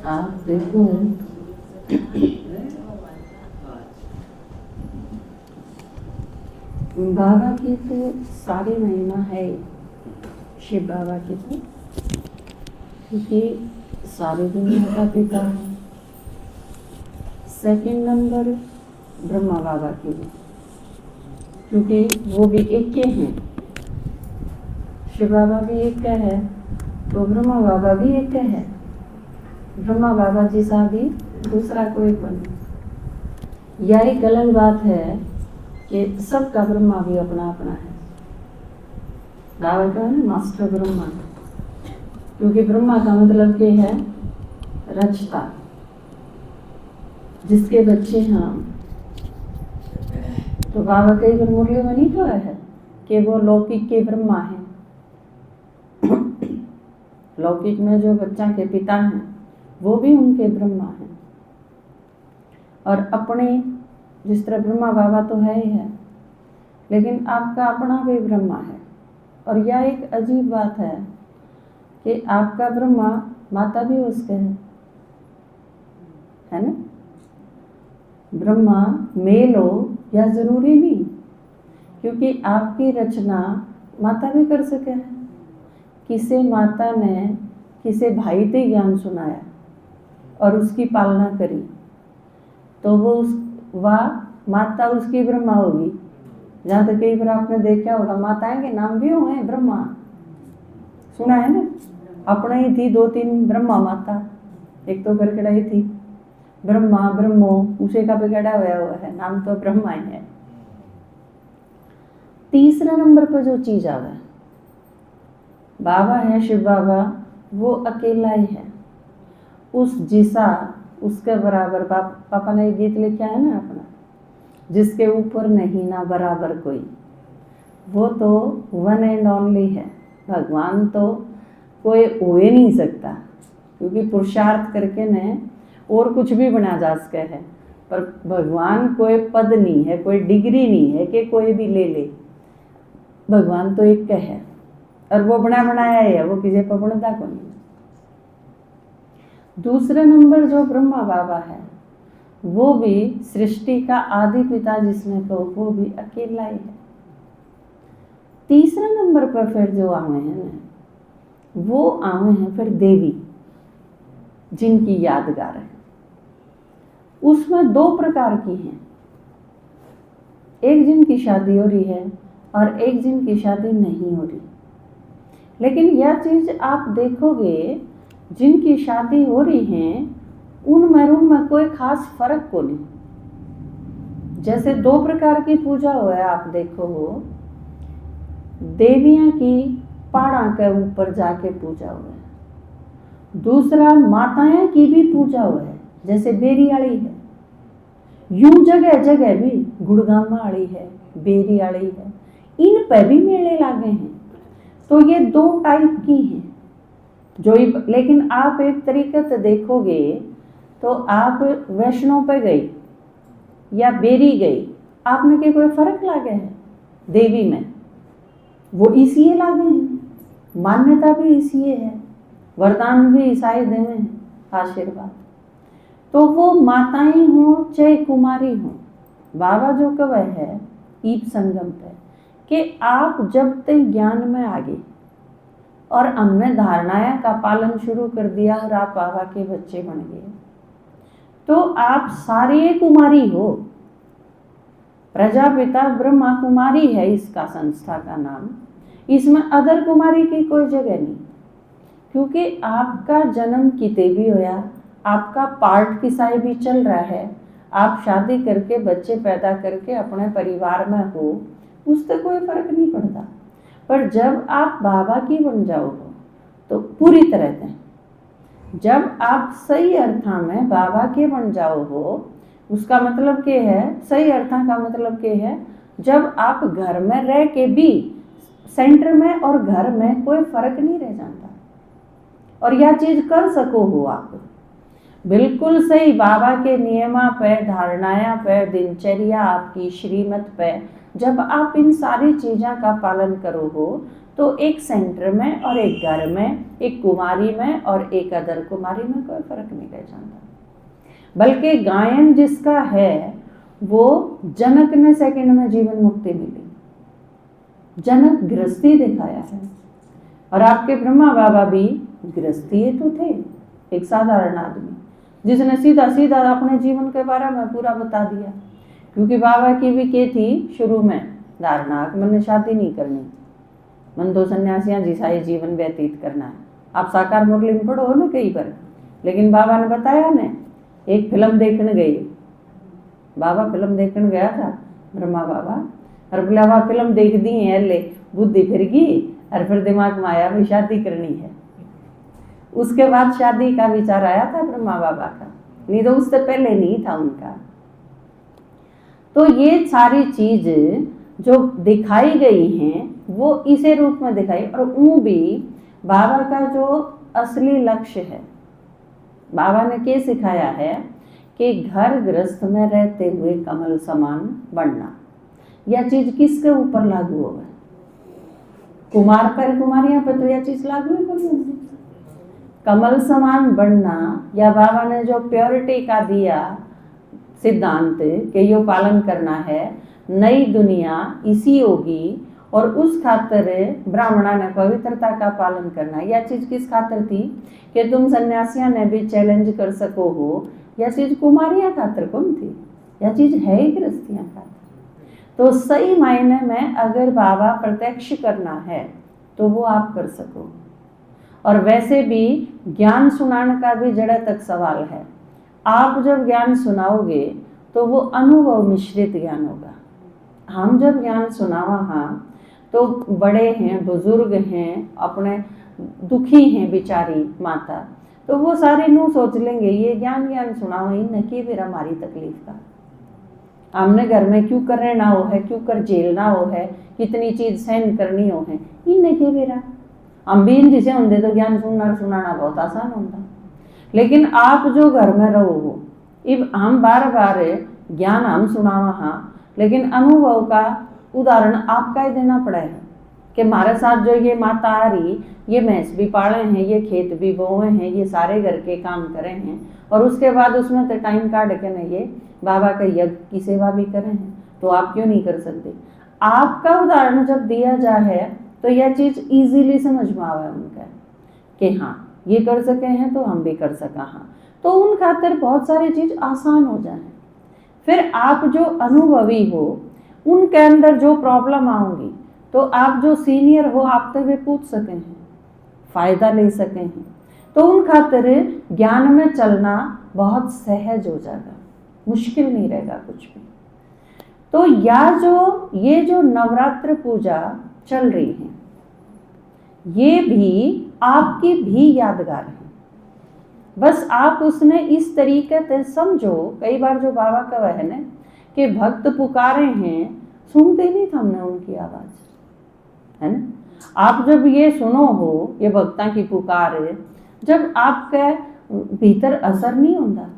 आप देखो बाबा की तो सारी महिमा है, शिव बाबा की तो, क्योंकि सारी दुनिया का पिता है। सेकंड नंबर ब्रह्मा बाबा की भी, क्योंकि वो भी एक के हैं। शिव बाबा भी एक का है तो ब्रह्मा बाबा भी एक का है। ब्रह्मा बाबा जैसा भी दूसरा कोई बने। यह एक अलग बात है कि सबका ब्रह्मा भी अपना अपना है। बाबा का है ना मास्टर ब्रह्मा, क्योंकि ब्रह्मा का मतलब क्या है? रचता। जिसके बच्चे हम, तो बाबा कई बार मुरली में नहीं कहा है कि वो लौकिक के ब्रह्मा है। लौकिक में जो बच्चा के पिता हैं वो भी उनके ब्रह्मा हैं। और अपने जिस तरह ब्रह्मा बाबा तो है ही है, लेकिन आपका अपना भी ब्रह्मा है। और यह एक अजीब बात है कि आपका ब्रह्मा माता भी उसके है ना। ब्रह्मा मेल हो या जरूरी नहीं, क्योंकि आपकी रचना माता भी कर सके है। किसे माता ने किसे भाई से ज्ञान सुनाया और उसकी पालना करी, तो वो वह माता उसकी ब्रह्मा होगी। जहाँ तक कई बार आपने देखा होगा माताएं के नाम भी हुए ब्रह्मा, सुना है ना। अपने ही थी 2-3 ब्रह्मा माता। एक तो करकड़ाई थी ब्रह्मा, ब्रह्मो, उसे का बिगड़ा हुआ है, नाम तो ब्रह्मा ही है। तीसरा नंबर पर जो चीज आवे, बाबा है शिव बाबा, वो अकेला ही है। उस जिसा उसके बराबर पापा ने गीत लिखा है ना अपना, जिसके ऊपर नहीं ना बराबर कोई, वो तो वन एंड ओनली है। भगवान तो कोई हो ही नहीं सकता, क्योंकि पुरुषार्थ करके ने और कुछ भी बना जा सके है, पर भगवान कोई पद नहीं है, कोई डिग्री नहीं है कि कोई भी ले ले। भगवान तो एक है और वो बनाया है, वो किसी पर बनता को नहीं। दूसरे नंबर जो ब्रह्मा बाबा है, वो भी सृष्टि का आदि पिता जिसने कहो, वो भी अकेला ही है। तीसरे नंबर पर फिर जो आवे हैं ना, वो आवे हैं फिर देवी, जिनकी यादगार है। उसमें 2 प्रकार की हैं, एक जिनकी शादी हो रही है और एक जिनकी शादी नहीं हो रही। लेकिन यह चीज आप देखोगे, जिनकी शादी हो रही है उनमें कोई खास फर्क को नहीं। जैसे 2 प्रकार की पूजा हो है, आप देखो हो, देवियां की पहाड़ा के ऊपर जाके पूजा हुआ है। दूसरा माताएं की भी पूजा हुआ है, जैसे बेरी वाली है। यूं जगह जगह भी गुड़गामा वाली है, बेरी वाली है, इन पे भी मेले लागे हैं। तो ये 2 टाइप की हैं जो, लेकिन आप एक तरीके से देखोगे तो आप वैष्णो पे गई या बेरी गई, आपने के कोई फर्क लागे है देवी में? वो इसलिए लागे हैं, मान्यता भी इसलिए है, वरदान भी ईसाई देवे हैं, आशीर्वाद। तो वो माताएं हों चाहे कुमारी हों, बाबा जो कव है ईप संगम पे कि आप जब तक ज्ञान में आगे और हमने धारणाएं का पालन शुरू कर दिया और आप बाबा के बच्चे बन गए, तो आप सारे कुमारी हो। प्रजापिता ब्रह्मा कुमारी है इसका संस्था का नाम, इसमें अदर कुमारी की कोई जगह नहीं, क्योंकि आपका जन्म किते भी होया, आपका पार्ट किसाई भी चल रहा है, आप शादी करके बच्चे पैदा करके अपने परिवार में हो, उससे कोई फर्क नहीं पड़ता। पर जब आप बाबा की बन जाओ तो पूरी तरह से, जब आप सही अर्था में बाबा के बन जाओ हो, उसका मतलब क्या है? सही अर्था का मतलब क्या है? जब आप घर में रह के भी सेंटर में और घर में कोई फर्क नहीं रह जाता, और यह चीज कर सको हो आप बिल्कुल सही बाबा के नियमा पे, धारणाया पे, दिनचर्या आपकी श्रीमत पे जब आप इन सारी चीज़ों का पालन करो हो तो एक सेंटर में और एक घर में, एक कुमारी में और एक अदर कुमारी में कोई फर्क नहीं रह जाता। बल्कि गायन जिसका है वो जनक ने सेकंड में जीवन मुक्ति मिली। जनक गृहस्थी दिखाया है और आपके ब्रह्मा बाबा भी गृहस्थी तो थे, एक साधारण आदमी जिसने सीधा सीधा अपने जीवन के बारे में पूरा बता दिया। क्योंकि बाबा की भी के थी शुरू में धारणा, मैंने शादी नहीं करनी, मन तो सन्यासियां जैसा ही जीवन व्यतीत करना है। आप साकार मुरली में पढ़ो ना कई बार, लेकिन बाबा ने बताया ने, एक फिल्म देखने गई, बाबा फिल्म देखने गया था ब्रह्मा बाबा, और बोला वह फिल्म देख दी है, ले बुद्धि फिर गई और फिर दिमाग में आया भाई शादी करनी है। उसके बाद शादी का विचार आया था ब्रह्मा बाबा का, नहीं तो उससे पहले नहीं था उनका। तो ये सारी चीज जो दिखाई गई हैं वो इसे रूप में दिखाई, और वो भी बाबा का जो असली लक्ष्य है। बाबा ने क्या सिखाया है कि घर गृहस्थ में रहते हुए कमल समान बनना। यह चीज किसके ऊपर लागू होगा? कुमार पर, कुमारियां पर तो यह चीज लागू है कोई? कमल समान बनना, या बाबा ने जो प्योरिटी का दिया सिद्धांत कि यो पालन करना है, नई दुनिया इसी होगी, और उस खातर ब्राह्मणा ने पवित्रता का पालन करना। यह चीज किस खातर थी कि तुम सन्यासियां ने भी चैलेंज कर सको हो। यह चीज कुमारियां खातर कौन थी, यह चीज है ही गृहस्थियां खातर। तो सही मायने में अगर बाबा प्रत्यक्ष करना है तो वो आप कर सको। और वैसे भी ज्ञान सुनाने का भी जड़ तक सवाल है। आप जब ज्ञान सुनाओगे तो वो अनुभव मिश्रित ज्ञान होगा। हम जब ज्ञान सुनावा हाँ तो बड़े हैं, बुजुर्ग हैं, अपने दुखी हैं बेचारी माता, तो वो सारे नू सोच लेंगे ये ज्ञान सुनावा इन की फिर हमारी तकलीफ का, हमने घर में क्यों कर रहना हो है, क्यों कर झेलना हो है, कितनी चीज सहन करनी हो है, इन के फिर हम भी इन जिसे होंगे तो ज्ञान सुनाना बहुत आसान होता। लेकिन आप जो घर में रहो हो, इब हम बार बार ज्ञान हम सुनावा हाँ, लेकिन अनुभव का उदाहरण आपका ही देना पड़ा है कि हमारे साथ जो ये माता आ रही, ये भैंस भी पाले हैं, ये खेत भी बोए हैं, ये सारे घर के काम करे हैं, और उसके बाद उसमें तो टाइम काट के न ये बाबा का यज्ञ की सेवा भी करे हैं, तो आप क्यों नहीं कर सकते? आपका उदाहरण जब दिया जाए तो यह चीज इजीली समझ में आवे उनका कि हाँ ये कर सके हैं तो हम भी कर सका हाँ, तो उन खातिर बहुत सारी चीज आसान हो जाए। फिर आप जो अनुभवी हो उनके अंदर जो प्रॉब्लम आऊंगी तो आप जो सीनियर हो आप तो वे पूछ सके हैं, फायदा ले सके हैं, तो उन खातिर ज्ञान में चलना बहुत सहज हो जाएगा, मुश्किल नहीं रहेगा कुछ भी। तो ये जो नवरात्र पूजा चल रही है ये भी आपकी भी यादगार है। बस आप उसने इस तरीके से समझो। कई बार जो बाबा का वह है ना कि भक्त पुकारे हैं, सुनते नहीं था हमने उनकी आवाज, है ना। आप जब ये सुनो हो ये भक्ता की पुकार है, जब आपके भीतर असर नहीं होता,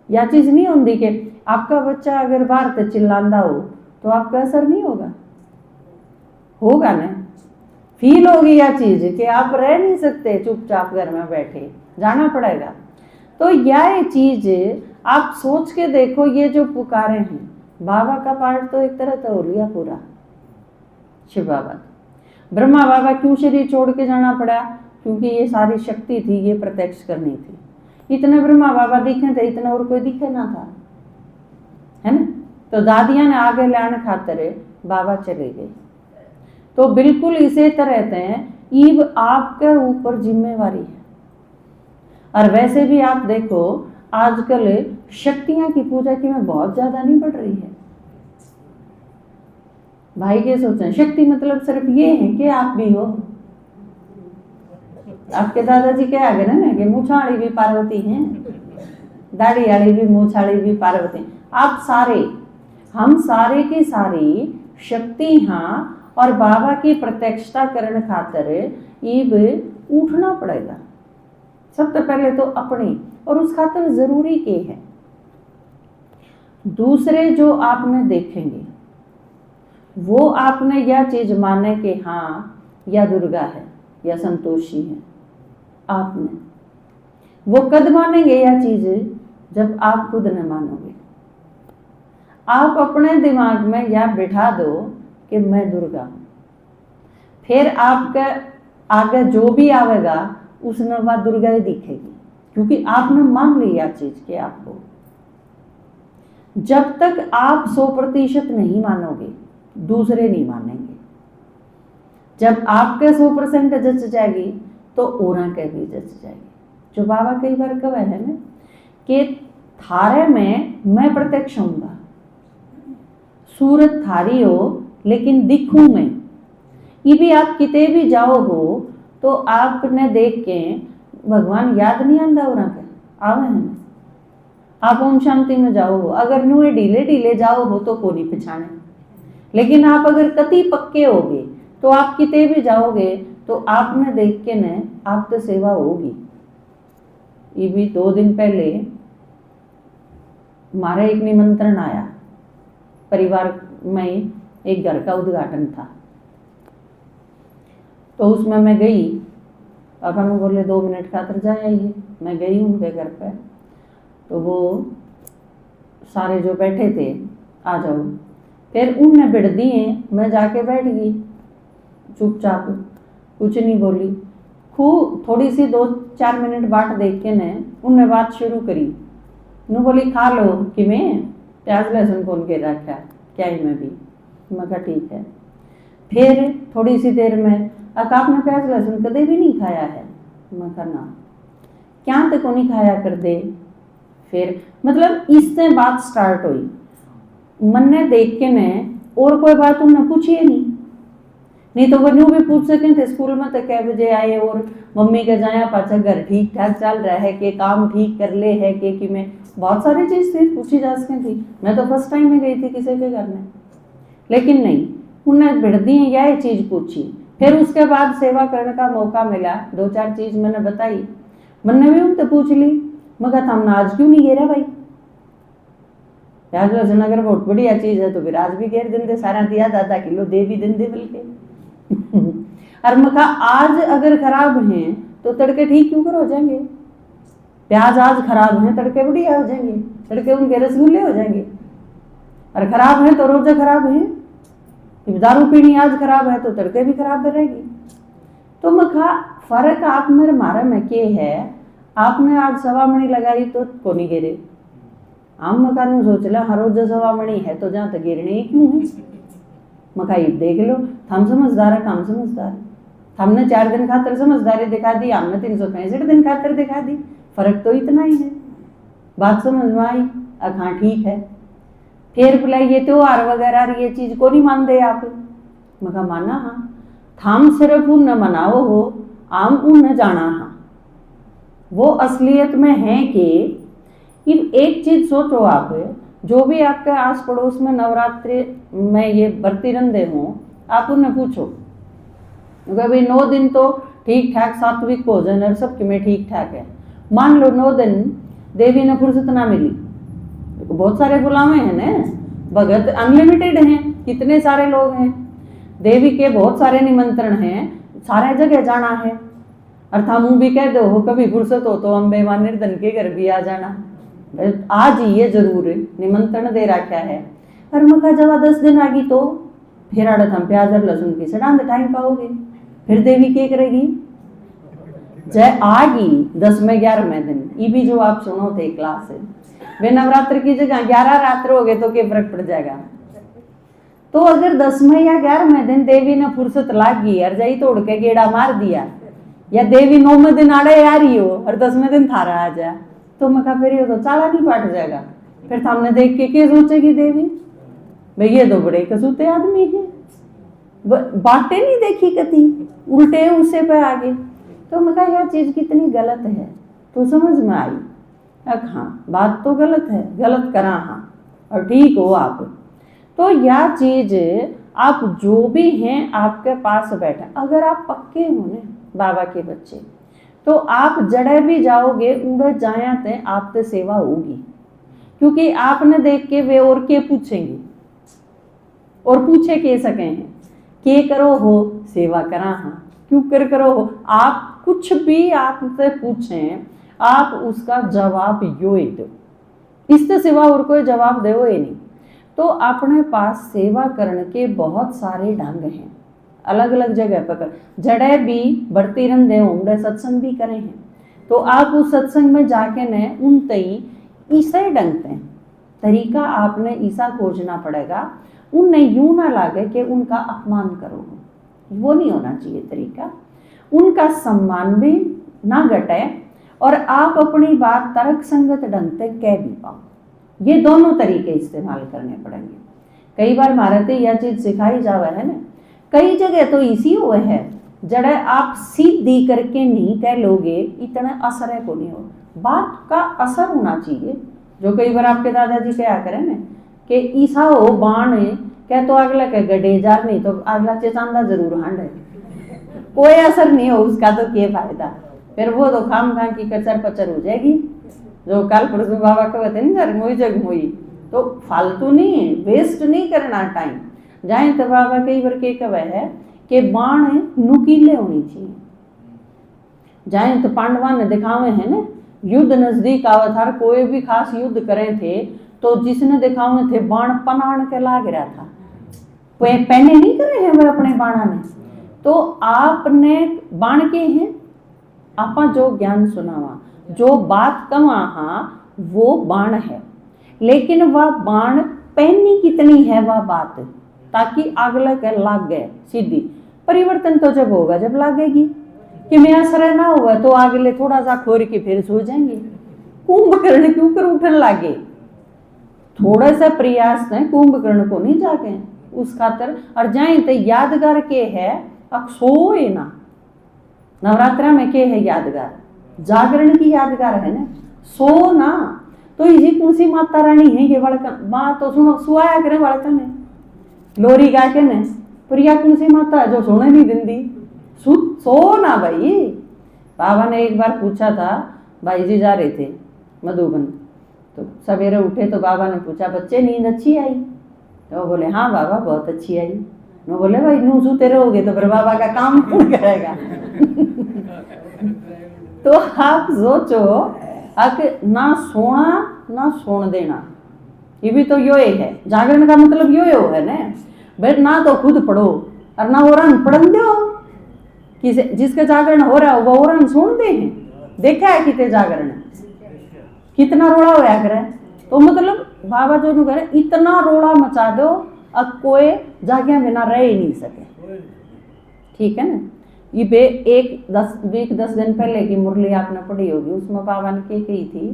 या चीज नहीं होती कि आपका बच्चा अगर बाहर से चिल्लांदा हो तो आपका असर नहीं होगा ना, फील होगी यह चीज कि आप रह नहीं सकते चुपचाप घर में बैठे, जाना पड़ेगा। तो यह चीज आप सोच के देखो, ये जो पुकारे हैं बाबा का पार्ट तो एक तरह तो हो लिया पूरा। शिव बाबा, ब्रह्मा बाबा क्यों शरीर छोड़ के जाना पड़ा? क्योंकि ये सारी शक्ति थी, ये प्रत्यक्ष करनी थी। इतने ब्रह्मा बाबा दिखे थे, इतना और कोई दिखे ना था, है ना। तो दादियां ने आगे लाने खातिर बाबा चले गए। तो बिल्कुल इसे तरह हैं, ईब आपके ऊपर जिम्मेवारी है। और वैसे भी आप देखो आजकल शक्तियां की पूजा की में बहुत ज्यादा नहीं बढ़ रही है। भाई ये सोचें शक्ति मतलब सिर्फ ये है कि आप भी हो। आपके दादाजी क्या आगे ना कि मूछाड़ी भी पार्वती हैं, दाढ़ी वाली भी मूछाड़ी भी पार्वती। आप सारे, हम सारे की सारी शक्ति हाँ, और बाबा की प्रत्यक्षता करने खातिर ईब उठना पड़ेगा सबसे पहले तो अपनी, और उस खातिर जरूरी के है। दूसरे जो आपने देखेंगे वो आपने यह चीज माने कि हाँ या दुर्गा है या संतोषी है, आपने वो कद मानेंगे यह चीज जब आप खुद न मानोगे। आप अपने दिमाग में यह बिठा दो कि मैं दुर्गा हूं, फिर आपके आगे जो भी आवेगा उसमें वह दुर्गा ही दिखेगी, क्योंकि आपने मान लिया चीज के आपको। जब तक आप 100% नहीं मानोगे दूसरे नहीं मानेंगे। जब आपके 100% जच जाएगी तो और के भी जच जाएगी। जो बाबा कई बार कहे है ना कि थारे में मैं प्रत्यक्ष हूँगा, सूरत थारी हो लेकिन दिखूं मैं। ये भी आप किते भी जाओ हो तो आपने देख के भगवान याद नहीं आंदा हो रहा आवे है ना। आप ओम शांति में जाओ हो, अगर नुए ढीले ढीले जाओ हो तो कोई नहीं पहचाने, लेकिन आप अगर कति पक्के होगे तो आप किते भी जाओगे तो आपने देख के न आप तो सेवा होगी। ये भी 2 दिन पहले हमारा एक निमंत्रण आया, परिवार में एक घर का उद्घाटन था, तो उसमें मैं गई। पापा ने बोले 2 मिनट खातर जा आइए। मैं गई उनके घर पे, तो वो सारे जो बैठे थे आ जाओ, फिर उनने बिड़ दिए। मैं जाके बैठ गई चुपचाप, कुछ नहीं बोली। खूब थोड़ी सी 2-4 मिनट बाट देख के ने उनने बात शुरू करी। नु बोली खा लो कि मैं प्याज लहसुन कौन के रखा क्या ही मैं भी। मैं कहा ठीक है। फिर थोड़ी सी देर में आपने प्याज लहसुन कदे भी नहीं खाया है? मैं कहा ना। क्या तक नहीं खाया कर दे। फिर मतलब इससे बात स्टार्ट हुई। मन ने देख के ने और कोई बात उन्होंने पूछी नहीं तो वो न्यू भी पूछ सके थे स्कूल में तो कै बजे आए और मम्मी के जाया पाचा घर ठीक ठाक चल रहा है कि काम ठीक कर ले है कि मैं बहुत सारी चीज थी पूछी जा सके थी। मैं तो फर्स्ट टाइम में गई थी किसी के घर में, लेकिन नहीं उन्हें भिड़ दी यह चीज पूछी। फिर उसके बाद सेवा करने का मौका मिला, 2-4 चीज मैंने बताई। मैंने भी उनसे पूछ ली, मगर हमने आज क्यों नहीं घेरा भाई प्याज लहसुन? अगर बहुत बढ़िया चीज है तो फिर आज भी घेर दिन दे, सारा दिया 10 किलो दे भी दिन दे बल्कि। और मका आज अगर खराब हैं तो तड़के ठीक क्यों कर हो जाएंगे? प्याज आज खराब हैं तड़के बढ़िया हो जाएंगे, तड़के उनके रसगुल्ले हो जाएंगे। और खराब है तो रोजा खराब है। दारू पीनी आज खराब है तो तड़के भी खराब रहेगी। तो मखा फर्क आप मेरे मारे में के है, आपने आज 1.25 मणी लगाई तो कोनी गिरे। हम मकान में सोच लो हर रोज 1.25 मणी है तो जहाँ तक गिरने क्यों है? मकाई देख लो, हम समझदार है, हम समझदार है। हमने 4 दिन खातर समझदारी दिखा दी, हमने 365 दिन खातर दिखा दी। फर्क तो इतना ही है। बात समझ में आई? हाँ ठीक है। फिर बोला ये त्योहार वगैरह ये चीज को नहीं मान दे आप? मका माना हाँ, थाम सिर्फ उन मनाओ हो, आम उन जाना हाँ। वो असलियत में है कि एक चीज सोचो आप, जो भी आपके आस पड़ोस में नवरात्रि में ये बरती रंधे हों, आप उन्हें पूछो भाई 9 दिन तो ठीक ठाक सात्विक भोजन और सबके में ठीक ठाक है। मान लो 9 दिन देवी ने फुर्सत ना मिली, बहुत सारे गुलामे हैं ना, भगत अनलिमिटेड हैं, कितने सारे लोग हैं, देवी के बहुत सारे निमंत्रण हैं, सारे जगह जाना है। और थामू भी कह दो हो कभी फुर्सत हो तो अम्बे मां निर्धन के घर भी आ जाना, आज ही ये जरूर निमंत्रण दे रखा है। और मखा जब 10 दिन आगी तो फिर आड़त हम प्याज और लहसुन की सड़ांद टाइम पाओगे। फिर देवी क्या करेगी? जय आगी 10वें 11वें दिन, ये भी जो आप सुनो थे क्लास है, वे नवरात्र की जगह 11 रात्र हो गए तो क्या फर्क पड़ जाएगा? तो अगर 10वें या 11वें दिन देवी ने फुर्सत लागी और जाई तोड़ के गेड़ा मार दिया, या देवी 9वें दिन आड़े आ रही हो और 10वें दिन थारा आ जाए, तो मका फिर ये तो चाला नहीं पाट जाएगा। फिर सामने देख के क्या सोचेगी देवी? भाई ये तो बड़े कसूते आदमी है, बातें नहीं देखी कती, उल्टे उससे पे आगे। तो मैं कहा यह चीज कितनी गलत है, तो समझ में आई। अब हाँ बात तो गलत है, गलत करा हाँ, और ठीक हो आप। तो यह चीज आप जो भी हैं आपके पास बैठा, अगर आप पक्के हो ना बाबा के बच्चे, तो आप जड़े भी जाओगे उड़ जाया थे आपसे सेवा होगी, क्योंकि आपने देख के वे और के पूछेंगे। और पूछे के सके हैं के करो हो सेवा करा हाँ, क्यों कर करो हो। आप कुछ भी आपसे पूछें आप उसका जवाब यो ही दो, इससे सिवा और कोई जवाब दे ही नहीं। तो अपने पास सेवा करने के बहुत सारे ढंग हैं, अलग अलग जगह पर जड़े भी बढ़ती रंधे होंगे, सत्संग भी करें हैं। तो आप उस सत्संग में जाके न उन तई ईसा ढंगते तरीका आपने ईसा खोजना पड़ेगा। उनने यूं ना लागे कि उनका अपमान करो, वो नहीं होना चाहिए तरीका। उनका सम्मान भी ना घटे और आप अपनी बात तर्क संगत ढंग से कह भी पाओ। ये दोनों तरीके इस्तेमाल करने पड़ेंगे। कई बार भारत यह चीज सिखाई जावे है ना, कई जगह तो इसी हुए है जड़े आप सीधी करके नहीं कह लोगे इतना असर है को नहीं हो। बात का असर होना चाहिए। जो कई बार आपके दादाजी क्या करें ना कि ईसा हो बाण कह तो अगला कह गड्ढे जार नहीं तो अगला चेचांदा जरूर हांड है, कोई असर नहीं हो उसका तो क्या फायदा। फिर वो तो खाम खा की कचर पचर हो जाएगी। जो कल परसों बाबा कहते हैं ना मोई जग मोई, तो फालतू नहीं वेस्ट नहीं करना टाइम। जाए तो बाबा कई बार के कवे है कि बाण नुकीले होनी चाहिए। जाए तो पांडवा ने दिखावे है ना युद्ध नजदीक आवा था, कोई भी खास युद्ध करे थे तो जिसने दिखावे थे बाण पनाण के लाग रहा था, पहने नहीं करे हैं वह अपने बाणा ने। तो आपने बाण के हैं आपा जो ज्ञान सुनावा जो बात कमा वो बाण है, लेकिन वह बाण पहनी कितनी है वह बात, ताकि अगले के लाग गए सीधी। परिवर्तन तो जब होगा जब लागेगी, कि मैं असर ना हुआ तो अगले थोड़ा सा खोर के फिर सो जाएंगे। कुंभकर्ण के ऊपर उठने लागे, थोड़ा सा प्रयास है कुंभकर्ण को नहीं जागे उस खातर। और जाए तो यादगार के है सोए ना, नवरात्रा में के है यादगार, जागरण की यादगार है ना, सो ना। तो ये कौन सी माता रानी है ये बड़का माँ तो सुनो सुआया करें बड़का ने लोरी गा के ने, प्रिया कौन सी माता है जो सोने नहीं दिंदी, सो ना भाई। बाबा ने एक बार पूछा था, भाई जी जा रहे थे मधुबन, तो सवेरे उठे तो बाबा ने पूछा बच्चे नींद अच्छी आई, तो वो बोले हाँ बाबा बहुत अच्छी आई। मैं बोले भाई नू सोते रहोगे तो फिर बाबा का काम कौन करेगा। तो आप सोचो ना सोना ना सोन देना, ये भी तो यो है। जागरण का मतलब यो है ना भाई, ना तो खुद पढ़ो और ना और पढ़न दो। जिसका जागरण हो रहा है वो और सुनते हैं। देखा है कितने जागरण कितना रोड़ा होया करे, तो मतलब बाबा जो करे इतना रोड़ा मचा दो अब कोई जागिया बिना रह ही नहीं सके। ठीक है ना। ये 10 दिन पहले की मुरली आपने पढ़ी होगी, उसमें बाबा ने कही थी